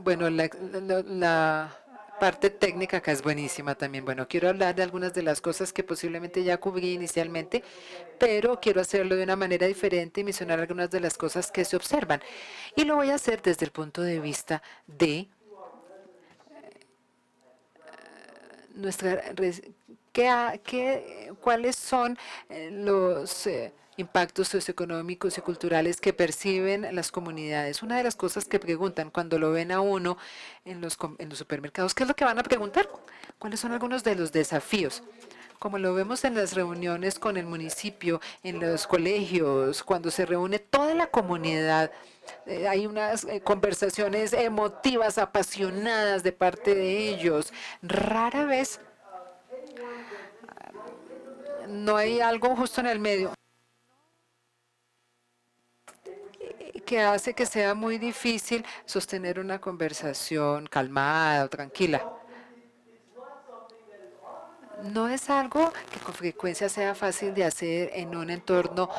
Bueno, la parte técnica acá es buenísima también. Bueno, quiero hablar de algunas de las cosas que posiblemente ya cubrí inicialmente, pero quiero hacerlo de una manera diferente y mencionar algunas de las cosas que se observan. Y lo voy a hacer desde el punto de vista de nuestra cuáles son los impactos socioeconómicos y culturales que perciben las comunidades. Una de las cosas que preguntan cuando lo ven a uno en los supermercados, ¿qué es lo que van a preguntar? ¿Cuáles son algunos de los desafíos? Como lo vemos en las reuniones con el municipio, en los colegios, cuando se reúne toda la comunidad, hay unas conversaciones emotivas, apasionadas de parte de ellos. Rara vez no hay algo justo en el medio que hace que sea muy difícil sostener una conversación calmada o tranquila. No es algo que con frecuencia sea fácil de hacer en un entorno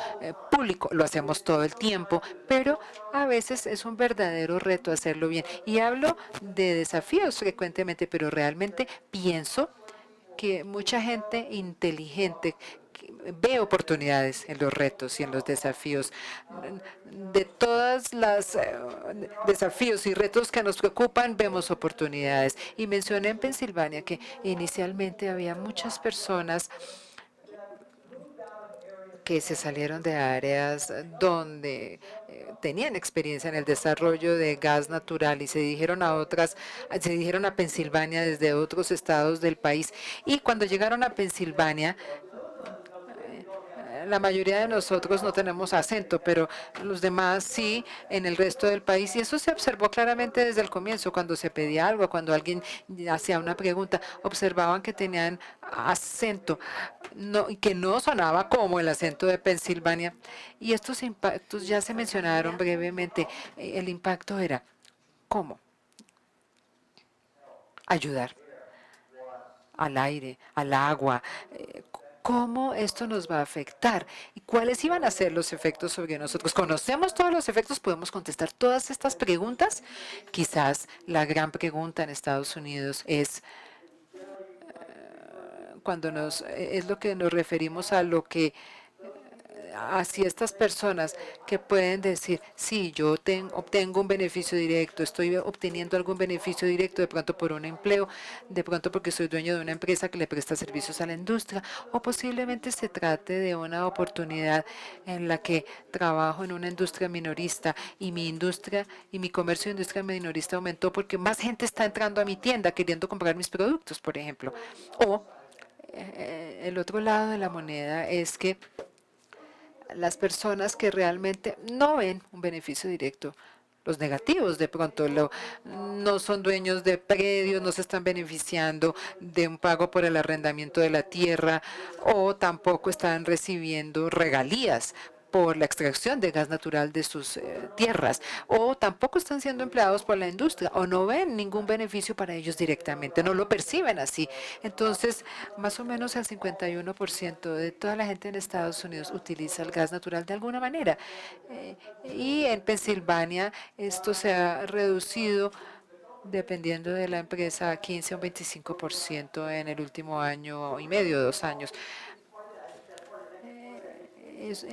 público. Lo hacemos todo el tiempo, pero a veces es un verdadero reto hacerlo bien. Y hablo de desafíos frecuentemente, pero realmente pienso que mucha gente inteligente ve oportunidades en los retos y en los desafíos. De todas las desafíos y retos que nos preocupan, vemos oportunidades. Y mencioné en Pensilvania que inicialmente había muchas personas que se salieron de áreas donde tenían experiencia en el desarrollo de gas natural y se dijeron a Pensilvania desde otros estados del país. Y cuando llegaron a Pensilvania, la mayoría de nosotros no tenemos acento, pero los demás sí en el resto del país. Y eso se observó claramente desde el comienzo, cuando se pedía algo, cuando alguien hacía una pregunta, observaban que tenían acento, que no sonaba como el acento de Pensilvania. Y estos impactos ya se mencionaron brevemente. El impacto era, ¿cómo? Ayudar al aire, al agua, cómo esto nos va a afectar y cuáles iban a ser los efectos sobre nosotros. ¿Conocemos todos los efectos? ¿Podemos contestar todas estas preguntas? Quizás la gran pregunta en Estados Unidos es es lo que nos referimos a lo que hacia estas personas que pueden decir, sí, yo obtengo un beneficio directo, estoy obteniendo algún beneficio directo de pronto por un empleo, de pronto porque soy dueño de una empresa que le presta servicios a la industria, o posiblemente se trate de una oportunidad en la que trabajo en una industria minorista y mi industria y mi comercio de industria minorista aumentó porque más gente está entrando a mi tienda queriendo comprar mis productos, por ejemplo. O el otro lado de la moneda es que las personas que realmente no ven un beneficio directo, los negativos de pronto no son dueños de predios, no se están beneficiando de un pago por el arrendamiento de la tierra o tampoco están recibiendo regalías por la extracción de gas natural de sus tierras, o tampoco están siendo empleados por la industria, o no ven ningún beneficio para ellos directamente, no lo perciben así. Entonces, más o menos el 51% de toda la gente en Estados Unidos utiliza el gas natural de alguna manera. Y en Pensilvania esto se ha reducido dependiendo de la empresa, a 15 o 25% en el último año y medio, 2 años.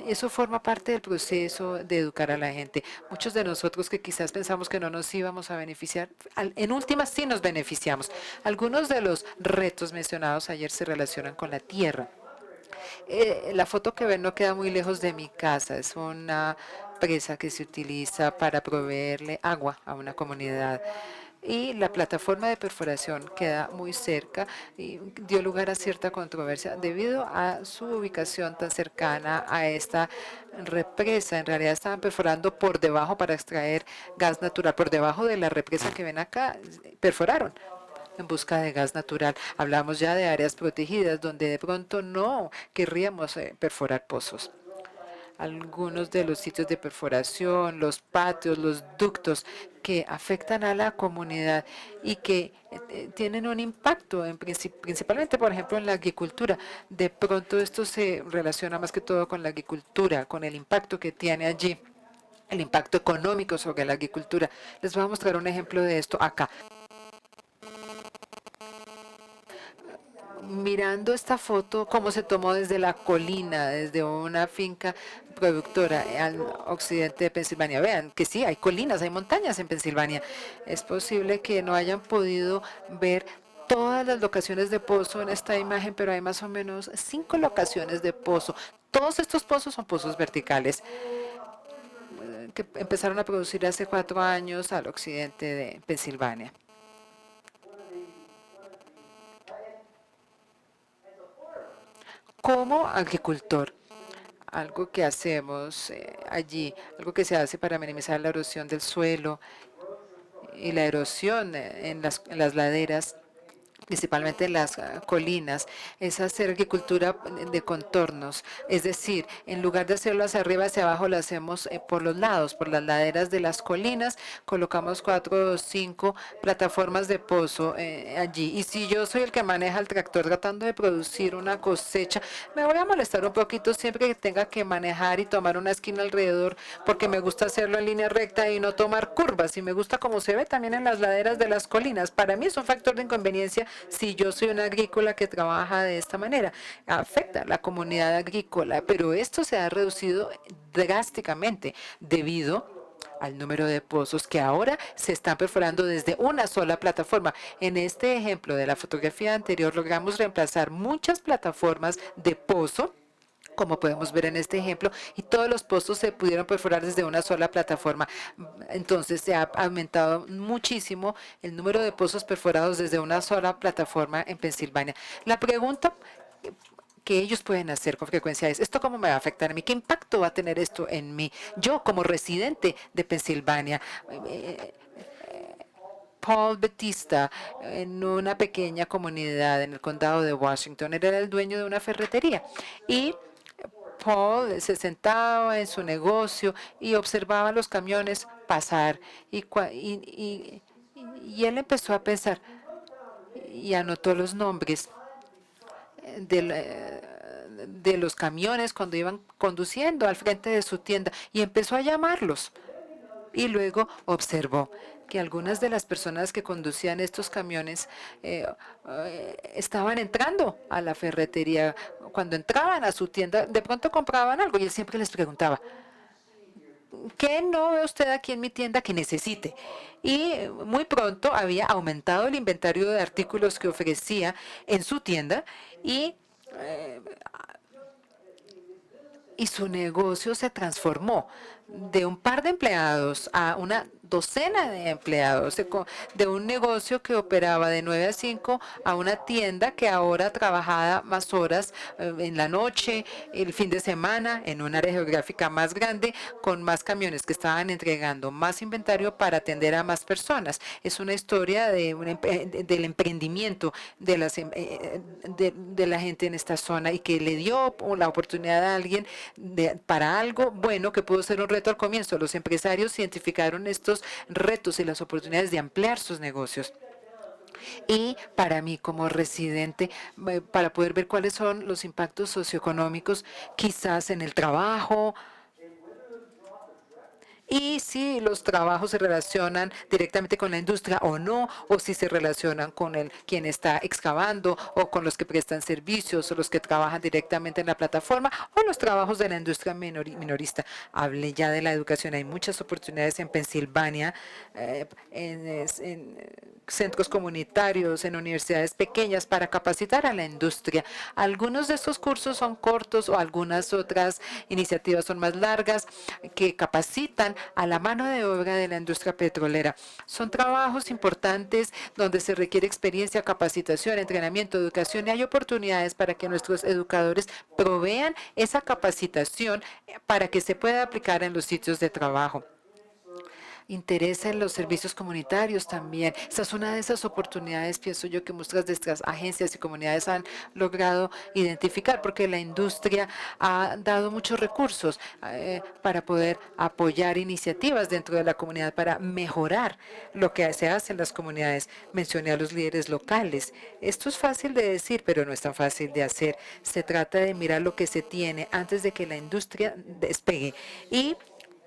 Eso forma parte del proceso de educar a la gente. Muchos de nosotros que quizás pensamos que no nos íbamos a beneficiar, en últimas sí nos beneficiamos. Algunos de los retos mencionados ayer se relacionan con la tierra. La foto que ven no queda muy lejos de mi casa. Es una presa que se utiliza para proveerle agua a una comunidad. Y la plataforma de perforación queda muy cerca y dio lugar a cierta controversia debido a su ubicación tan cercana a esta represa. En realidad estaban perforando por debajo para extraer gas natural. Por debajo de la represa que ven acá, perforaron en busca de gas natural. Hablamos ya de áreas protegidas donde de pronto no querríamos perforar pozos. Algunos de los sitios de perforación, los patios, los ductos que afectan a la comunidad y que tienen un impacto, principalmente, por ejemplo, en la agricultura. De pronto esto se relaciona más que todo con la agricultura, con el impacto que tiene allí. el impacto económico sobre la agricultura. Les voy a mostrar un ejemplo de esto acá. Mirando esta foto, cómo se tomó desde la colina, desde una finca productora al occidente de Pensilvania. Vean que sí, hay colinas, hay montañas en Pensilvania. Es posible que no hayan podido ver todas las locaciones de pozo en esta imagen, pero hay más o menos 5 locaciones de pozo. Todos estos pozos son pozos verticales que empezaron a producir hace 4 años al occidente de Pensilvania. Como agricultor, algo que hacemos allí, algo que se hace para minimizar la erosión del suelo y la erosión en las laderas, principalmente en las colinas, es hacer agricultura de contornos. Es decir, en lugar de hacerlo hacia arriba, hacia abajo, lo hacemos por los lados, por las laderas de las colinas. Colocamos 4 o 5 plataformas de pozo allí. Y si yo soy el que maneja el tractor tratando de producir una cosecha, me voy a molestar un poquito siempre que tenga que manejar y tomar una esquina alrededor, porque me gusta hacerlo en línea recta y no tomar curvas. Y me gusta como se ve también en las laderas de las colinas. Para mí es un factor de inconveniencia si yo soy una agrícola que trabaja de esta manera. Afecta a la comunidad agrícola, pero esto se ha reducido drásticamente debido al número de pozos que ahora se están perforando desde una sola plataforma. En este ejemplo de la fotografía anterior logramos reemplazar muchas plataformas de pozo, como podemos ver en este ejemplo, y todos los pozos se pudieron perforar desde una sola plataforma. Entonces se ha aumentado muchísimo el número de pozos perforados desde una sola plataforma en Pensilvania. La pregunta que ellos pueden hacer con frecuencia es, ¿esto cómo me va a afectar a mí? ¿Qué impacto va a tener esto en mí? Yo, como residente de Pensilvania, Paul Batista, en una pequeña comunidad en el condado de Washington, era el dueño de una ferretería. Y Paul se sentaba en su negocio y observaba los camiones pasar. Y él empezó a pensar y anotó los nombres de los camiones cuando iban conduciendo al frente de su tienda y empezó a llamarlos. Y luego observó que algunas de las personas que conducían estos camiones estaban entrando a la ferretería. Cuando entraban a su tienda, de pronto compraban algo y él siempre les preguntaba, ¿qué no ve usted aquí en mi tienda que necesite? Y muy pronto había aumentado el inventario de artículos que ofrecía en su tienda y su negocio se transformó de un par de empleados a una docena de empleados, de un negocio que operaba de 9 a 5 a una tienda que ahora trabajaba más horas en la noche, el fin de semana, en un área geográfica más grande, con más camiones que estaban entregando más inventario para atender a más personas. Es una historia del emprendimiento de la gente en esta zona y que le dio la oportunidad a alguien para algo bueno que pudo ser un reto al comienzo. Los empresarios identificaron estos retos y las oportunidades de ampliar sus negocios. Y para mí como residente, para poder ver cuáles son los impactos socioeconómicos, quizás en el trabajo, y si los trabajos se relacionan directamente con la industria o no, o si se relacionan con quien está excavando o con los que prestan servicios o los que trabajan directamente en la plataforma o los trabajos de la industria minorista. Hablé ya de la educación. Hay muchas oportunidades en Pensilvania, en centros comunitarios, en universidades pequeñas para capacitar a la industria. Algunos de estos cursos son cortos o algunas otras iniciativas son más largas que capacitan a la mano de obra de la industria petrolera. Son trabajos importantes donde se requiere experiencia, capacitación, entrenamiento, educación y hay oportunidades para que nuestros educadores provean esa capacitación para que se pueda aplicar en los sitios de trabajo. Interesa en los servicios comunitarios también. Esta es una de esas oportunidades, pienso yo, que muchas de estas agencias y comunidades han logrado identificar, porque la industria ha dado muchos recursos para poder apoyar iniciativas dentro de la comunidad, para mejorar lo que se hace en las comunidades. Mencioné a los líderes locales. Esto es fácil de decir, pero no es tan fácil de hacer. Se trata de mirar lo que se tiene antes de que la industria despegue y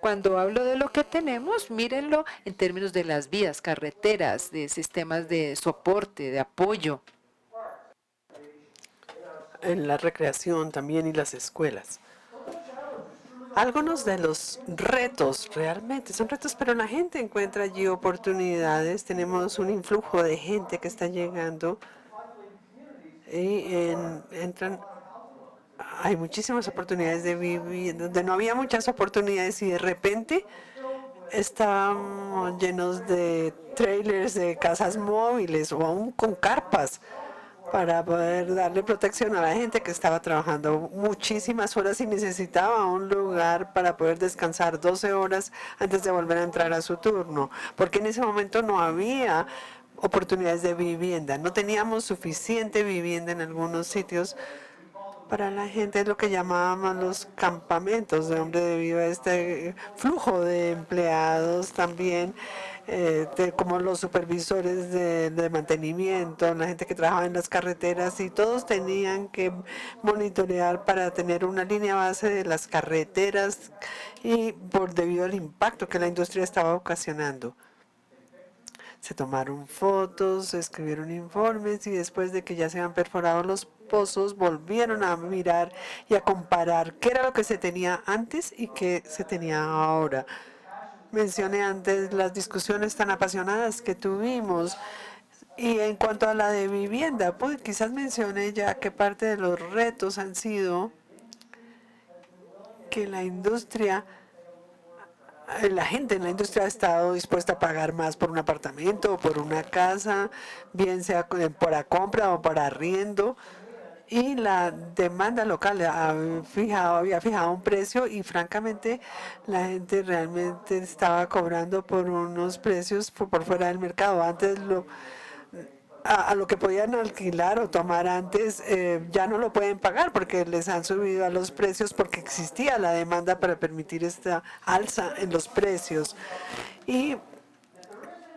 Cuando hablo de lo que tenemos, mírenlo en términos de las vías, carreteras, de sistemas de soporte, de apoyo. En la recreación también y las escuelas. Algunos de los retos realmente son retos, pero la gente encuentra allí oportunidades. Tenemos un influjo de gente que está llegando y entran. Hay muchísimas oportunidades de vivir, donde no había muchas oportunidades y de repente estábamos llenos de trailers, de casas móviles o aún con carpas para poder darle protección a la gente que estaba trabajando muchísimas horas y necesitaba un lugar para poder descansar 12 horas antes de volver a entrar a su turno, porque en ese momento no había oportunidades de vivienda, no teníamos suficiente vivienda en algunos sitios para la gente. Es lo que llamábamos los campamentos de hombre, debido a este flujo de empleados también, como los supervisores de mantenimiento, la gente que trabajaba en las carreteras, y todos tenían que monitorear para tener una línea base de las carreteras y debido al impacto que la industria estaba ocasionando. Se tomaron fotos, se escribieron informes y después de que ya se habían perforado los pozos, volvieron a mirar y a comparar qué era lo que se tenía antes y qué se tenía ahora. Mencioné antes las discusiones tan apasionadas que tuvimos. Y en cuanto a la de vivienda, pues quizás mencioné ya que parte de los retos han sido que la gente en la industria ha estado dispuesta a pagar más por un apartamento o por una casa, bien sea para compra o para arriendo. Y la demanda local había fijado un precio y francamente la gente realmente estaba cobrando por unos precios por fuera del mercado. Antes a lo que podían alquilar o tomar antes, ya no lo pueden pagar porque les han subido a los precios porque existía la demanda para permitir esta alza en los precios. Y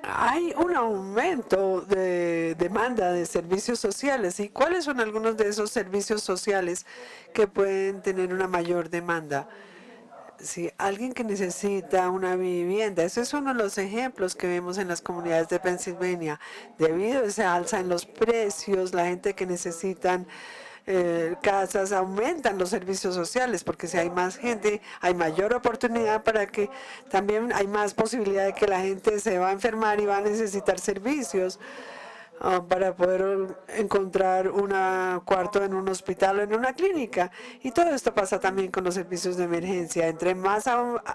hay un aumento de demanda de servicios sociales. ¿Y cuáles son algunos de esos servicios sociales que pueden tener una mayor demanda? Si alguien que necesita una vivienda, ese es uno de los ejemplos que vemos en las comunidades de Pensilvania. Debido a esa alza en los precios, la gente que necesitan casas, aumentan los servicios sociales, porque si hay más gente, hay mayor oportunidad para que también hay más posibilidad de que la gente se va a enfermar y va a necesitar servicios para poder encontrar un cuarto en un hospital o en una clínica. Y todo esto pasa también con los servicios de emergencia. Entre más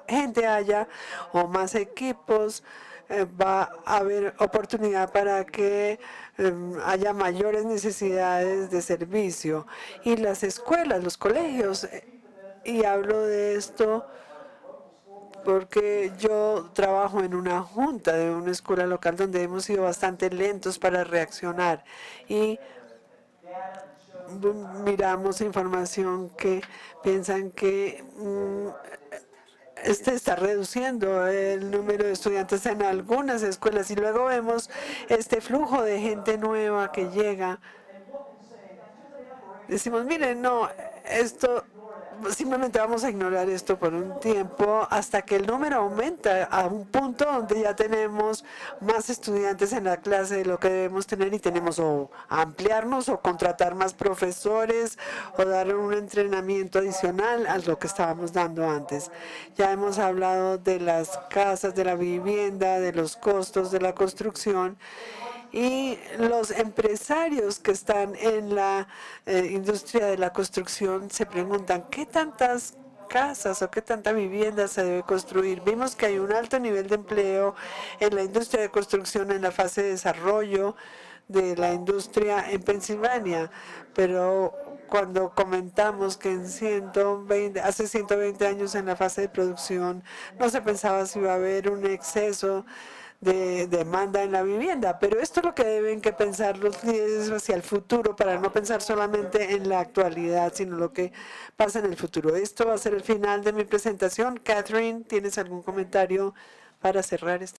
gente haya o más equipos, va a haber oportunidad para que haya mayores necesidades de servicio. Y las escuelas, los colegios, y hablo de esto porque yo trabajo en una junta de una escuela local donde hemos sido bastante lentos para reaccionar y miramos información que piensan que este está reduciendo el número de estudiantes en algunas escuelas y luego vemos este flujo de gente nueva que llega. Decimos, miren, no, esto simplemente vamos a ignorar esto por un tiempo hasta que el número aumenta a un punto donde ya tenemos más estudiantes en la clase de lo que debemos tener y tenemos o ampliarnos o contratar más profesores o dar un entrenamiento adicional a lo que estábamos dando antes. Ya hemos hablado de las casas, de la vivienda, de los costos de la construcción. Y los empresarios que están en la industria de la construcción se preguntan, ¿qué tantas casas o qué tanta vivienda se debe construir? Vimos que hay un alto nivel de empleo en la industria de construcción en la fase de desarrollo de la industria en Pensilvania, pero cuando comentamos que hace 120 años en la fase de producción no se pensaba si iba a haber un exceso de demanda en la vivienda, pero esto es lo que deben que pensar los líderes hacia el futuro para no pensar solamente en la actualidad, sino lo que pasa en el futuro. Esto va a ser el final de mi presentación. Catherine, ¿tienes algún comentario para cerrar esta?